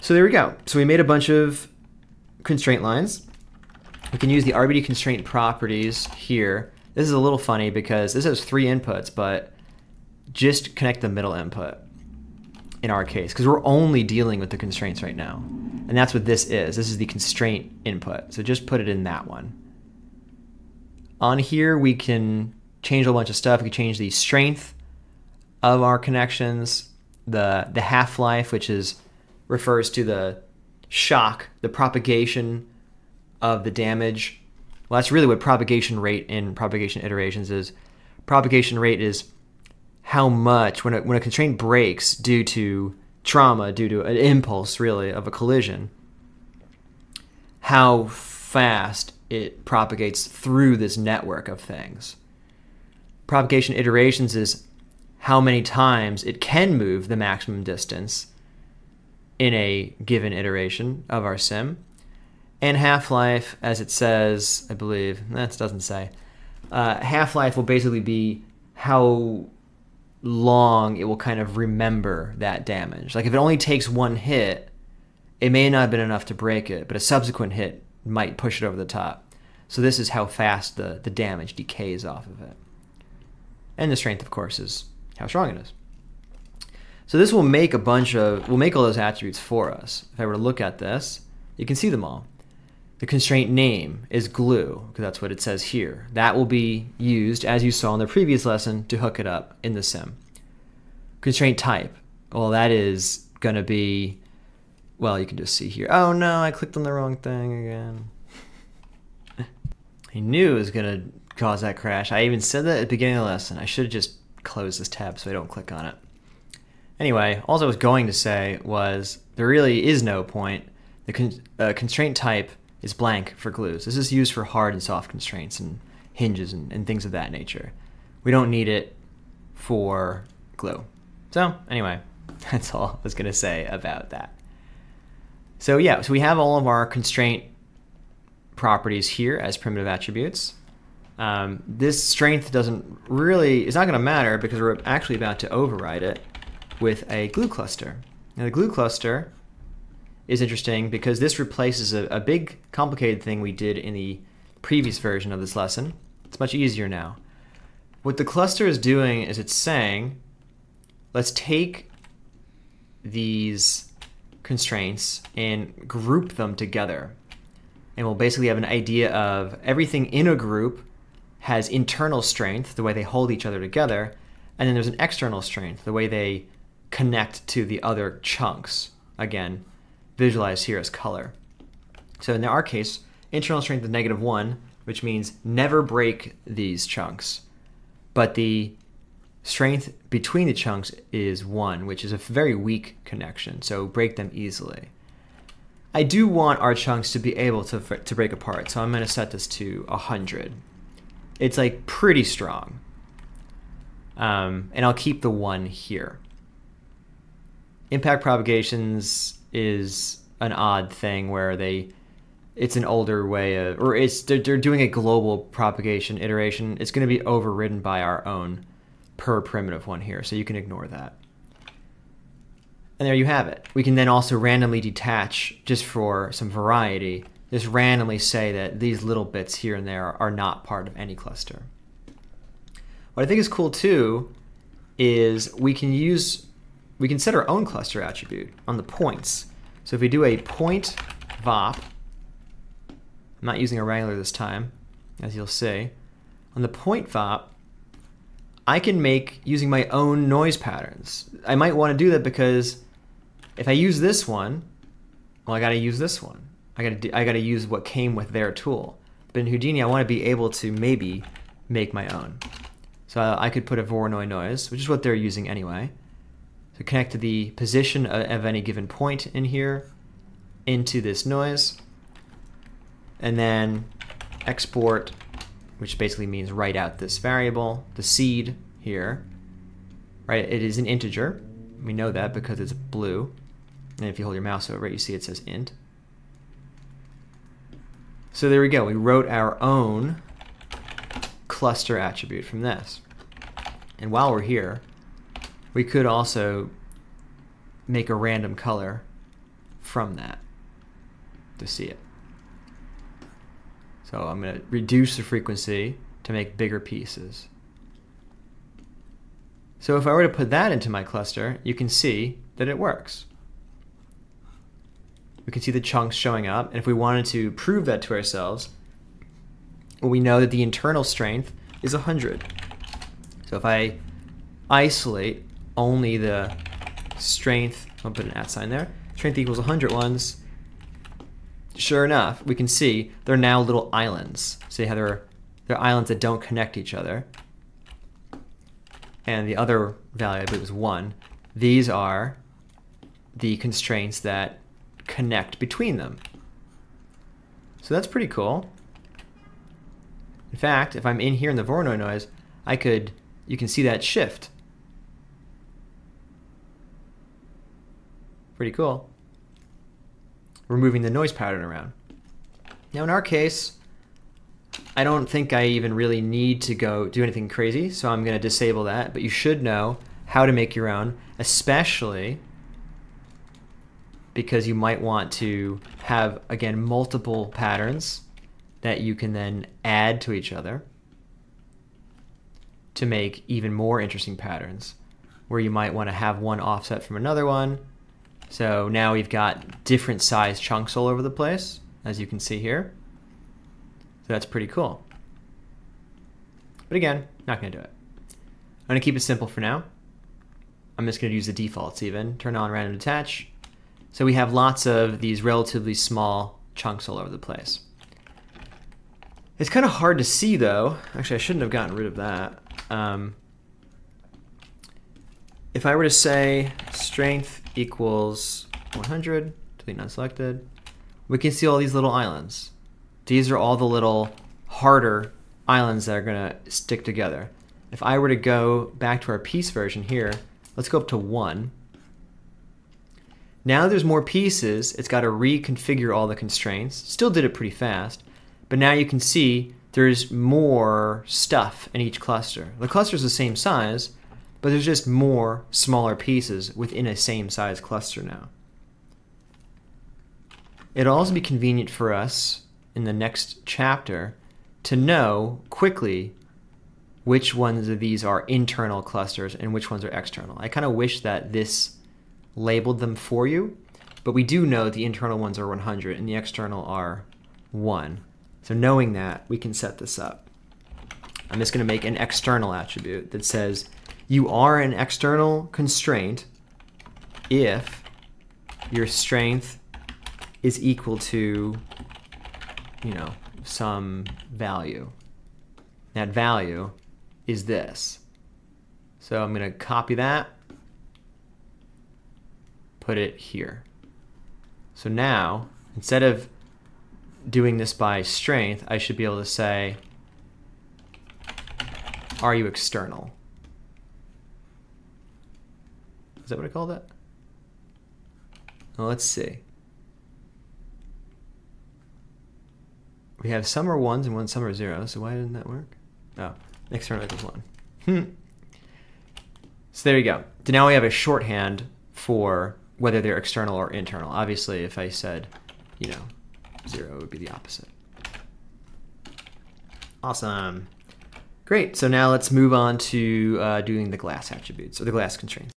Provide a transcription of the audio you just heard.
So there we go. So we made a bunch of constraint lines. We can use the RBD constraint properties here. This is a little funny because this has 3 inputs, but just connect the middle input in our case, because we're only dealing with the constraints right now. And that's what this is. This is the constraint input. So just put it in that one. On here, we can change a whole bunch of stuff. We can change the strength of our connections, the half-life, which refers to the shock, the propagation of the damage. Well, that's really what propagation rate in propagation iterations is. Propagation rate is how much, when a constraint breaks due to trauma, due to an impulse, really, of a collision, how fast it propagates through this network of things. Propagation iterations is how many times it can move the maximum distance in a given iteration of our sim. And half-life, as it says, I believe, that doesn't say, half-life will basically be how long it will kind of remember that damage. Like if it only takes one hit, it may not have been enough to break it, but a subsequent hit might push it over the top. So this is how fast the damage decays off of it. And the strength, of course, is how strong it is. So this will make all those attributes for us. If I were to look at this, you can see them all. The constraint name is glue, because that's what it says here. That will be used, as you saw in the previous lesson, to hook it up in the sim. Constraint type, well, that is going to be, well, you can just see here. Oh no, I clicked on the wrong thing again. I knew it was going to cause that crash. I even said that at the beginning of the lesson. I should have just closed this tab so I don't click on it. Anyway, all I was going to say was there really is no point. The constraint type is blank for glues. This is used for hard and soft constraints and hinges and things of that nature. We don't need it for glue. So anyway, that's all I was going to say about that. So yeah, so we have all of our constraint properties here as primitive attributes. This strength it's not going to matter because we're actually about to override it with a glue cluster. Now the glue cluster is interesting because this replaces a big complicated thing we did in the previous version of this lesson. It's much easier now. What the cluster is doing is it's saying, let's take these constraints and group them together. And we'll basically have an idea of everything in a group has internal strength, the way they hold each other together, and then there's an external strength, the way they connect to the other chunks. Again, visualized here as color. So in our case, internal strength is -1, which means never break these chunks. But the strength between the chunks is 1, which is a very weak connection, so break them easily. I do want our chunks to be able to break apart, so I'm going to set this to 100. It's like pretty strong. And I'll keep the 1 here. Impact propagations is an odd thing where it's an older way of, or they're doing a global propagation iteration. It's going to be overridden by our own per primitive one here, so you can ignore that. And there you have it. We can then also randomly detach, just for some variety, just randomly say that these little bits here and there are not part of any cluster. What I think is cool too is we can set our own cluster attribute on the points. So if we do a point VOP, I'm not using a wrangler this time, as you'll see. On the point VOP, I can make using my own noise patterns. I might want to do that because if I use this one, well, I got to use this one. I got to use what came with their tool. But in Houdini, I want to be able to maybe make my own. So I could put a Voronoi noise, which is what they're using anyway. So connect to the position of any given point in here into this noise, and then export, which basically means write out this variable, the seed here. Right? It is an integer. We know that because it's blue. And if you hold your mouse over it, you see it says int. So there we go. We wrote our own cluster attribute from this. And while we're here, we could also make a random color from that to see it. So I'm going to reduce the frequency to make bigger pieces. So if I were to put that into my cluster, you can see that it works. We can see the chunks showing up, and if we wanted to prove that to ourselves, well, we know that the internal strength is 100. So if I isolate only the strength, I'll put an @ sign there, strength equals 100 ones, sure enough, we can see they're now little islands. See how they're islands that don't connect each other. And the other value, I believe, was 1. These are the constraints that connect between them. So that's pretty cool. In fact, if I'm in here in the Voronoi noise, you can see that shift. Pretty cool. We're moving the noise pattern around. Now in our case, I don't think I even really need to go do anything crazy, so I'm going to disable that, but you should know how to make your own, especially because you might want to have, again, multiple patterns that you can then add to each other to make even more interesting patterns, where you might want to have one offset from another one. So now we've got different size chunks all over the place, as you can see here. So that's pretty cool. But again, not going to do it. I'm going to keep it simple for now. I'm just going to use the defaults even. Turn on random detach. So we have lots of these relatively small chunks all over the place. It's kind of hard to see though. Actually, I shouldn't have gotten rid of that. If I were to say strength equals 100, delete unselected, we can see all these little islands. These are all the little harder islands that are going to stick together. If I were to go back to our piece version here, let's go up to 1. Now there's more pieces. It's got to reconfigure all the constraints. Still did it pretty fast, but now you can see there's more stuff in each cluster. The cluster's the same size, but there's just more smaller pieces within a same size cluster now. It'll also be convenient for us in the next chapter to know quickly which ones of these are internal clusters and which ones are external. I kind of wish that this labeled them for you, but we do know the internal ones are 100 and the external are 1. So knowing that, we can set this up. I'm just going to make an external attribute that says you are an external constraint if your strength is equal to, you know, some value. That value is this. So I'm going to copy that, put it here. So now, instead of doing this by strength, I should be able to say, are you external? Is that what I called it? Well, let's see. We have some are 1s and some are 0s, so why didn't that work? Oh, external equals 1. So there you go. So now we have a shorthand for whether they're external or internal. Obviously, if I said, you know, 0 would be the opposite. Awesome. Great. So now let's move on to doing the glass attributes, or the glass constraints.